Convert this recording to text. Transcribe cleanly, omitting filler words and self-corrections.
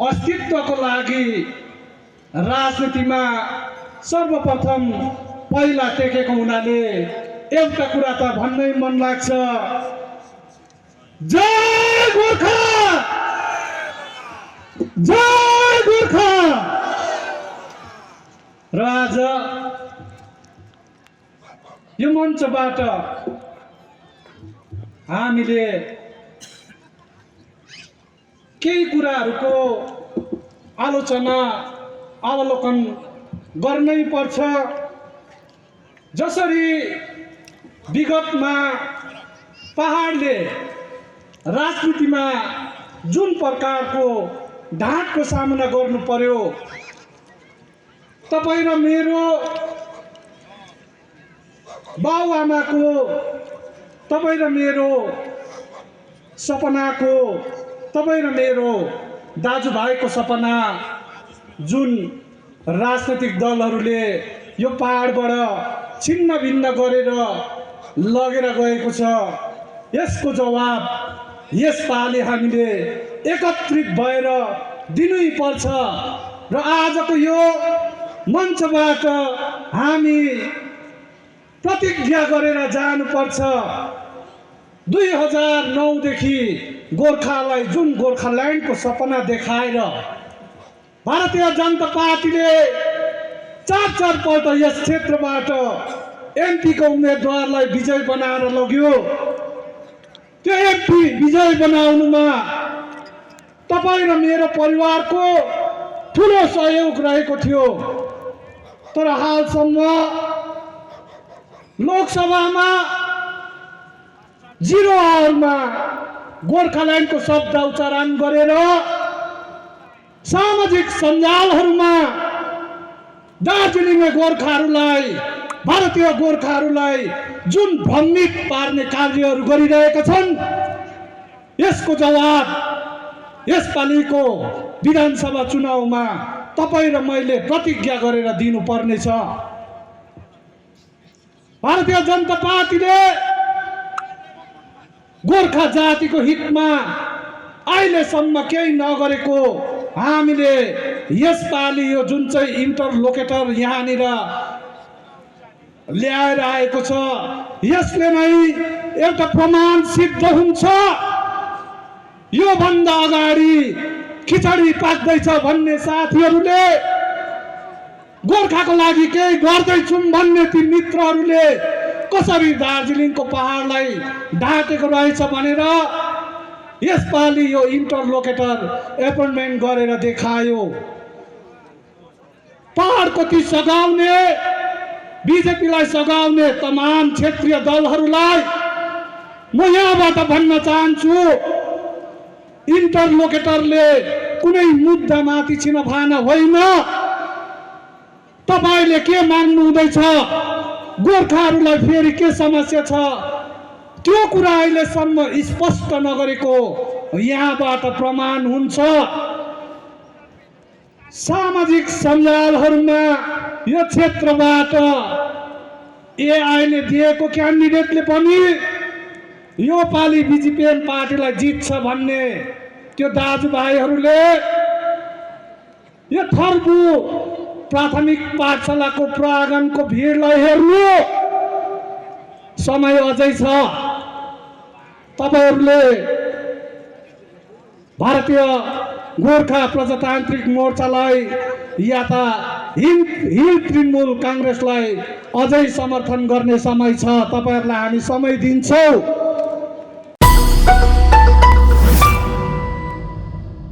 अस्तित्वको लागि राजनीतिमा सर्वप्रथम पहिला टेकेको हुनाले एउटा कुरा त भन्नै मन लाग्छ, जय गोर्खा, जय गोर्खा। र आज यो मञ्चबाट हामीले केही कुराहरूको आलोचना अवलोकन गर्नै पर्छ। जसरी विगतमा पहाडले राजनीतिमा जुन प्रकारको ढाँटको सामना गर्नु पर्यो, तपाईं र मेरो बाउआमाको, तपाईं र मेरो सपनाको, तपाईं र मेरो दाजुभाइको सपना जुन राजनैतिक दलहरूले यो पहाडबाट छिन्न भिन्न गरेर लगेर गएको छ, यसको जवाब यसपालि हामीले एकत्रित भएर दिनै पर्छ। र आजको यो मञ्चबाट हामी प्रतिज्ञा गरेर जानुपर्छ, 2009 देखि गोर्खालाई जुन गोर्खाल्यान्डको सपना देखाएर भारतीय जनता पार्टीले 4 पल्ट यस क्षेत्रबाट एमपीको उम्मेदवारलाई विजय बनाएर लग्यो। त्यो एमपी विजय बनाउनुमा तपाईं र मेरो परिवारको ठुलो सहयोग रहेको थियो। तर हालसम्म लोकसभामा 0 आवरमा गोर्खाल्यान्डको शब्द उच्चारण गरेर सामाजिक सञ्जालहरूमा दार्जिलिङे गोर्खाहरूलाई, भारतीय गोर्खाहरूलाई जुन भ्रमित पार्ने कार्यहरू गरिरहेका छन्, यसको जवाब यसपालिको विधानसभा चुनावमा तपाईं र मैले प्रतिज्ञा गरेर दिनुपर्नेछ। भारतीय जनता पार्टीले गोर्खा जातिको हितमा अहिलेसम्म केही नगरेको हामीले यसपालि यो जुन चाहिँ इन्टरलोकेटर यहाँनिर ल्याएर आएको छ, यसले नै एउटा प्रमाण सिद्ध हुन्छ। यो भन्दा अगाडि खिचडी पाक्दैछ भन्ने साथीहरूले, गोर्खाको लागि केही गर्दैछौँ भन्ने ती मित्रहरूले कसरी दार्जिलिङको पहाडलाई ढाकेको रहेछ भनेर यसपालि यो इन्टरलोकेटर एपोइन्टमेन्ट गरेर देखायो। पहाडको ती सघाउने, बिजेपीलाई सघाउने तमाम क्षेत्रीय दलहरूलाई म यहाँबाट भन्न चाहन्छु, इन्टरलोकेटरले कुनै मुद्दामाथि छिनफाना होइन। तपाईले के मान्नु हुँदैछ, गोर्खाहरूलाई फेरि के समस्या छ, त्यो कुरा अहिलेसम्म स्पष्ट नगरेको यहाँबाट प्रमाण हुन्छ। सामाजिक सञ्जालहरूमा यो क्षेत्रबाट एआईले दिएको क्यान्डिडेटले पनि यो पालि बीजेपी पार्टीलाई जित्छ भन्ने त्यो दाजुभाइहरूले यो थर्बु प्राथमिक पाठशालाको प्राङ्गणको भिडलाई हेर्नु समय अझै छ। तपाईहरूले भारतीय गोर्खा प्रजातान्त्रिक मोर्चालाई या त हिल तृणमूल काङ्ग्रेसलाई अझै समर्थन गर्ने समय छ। तपाईहरूलाई हामी समय दिन्छौँ।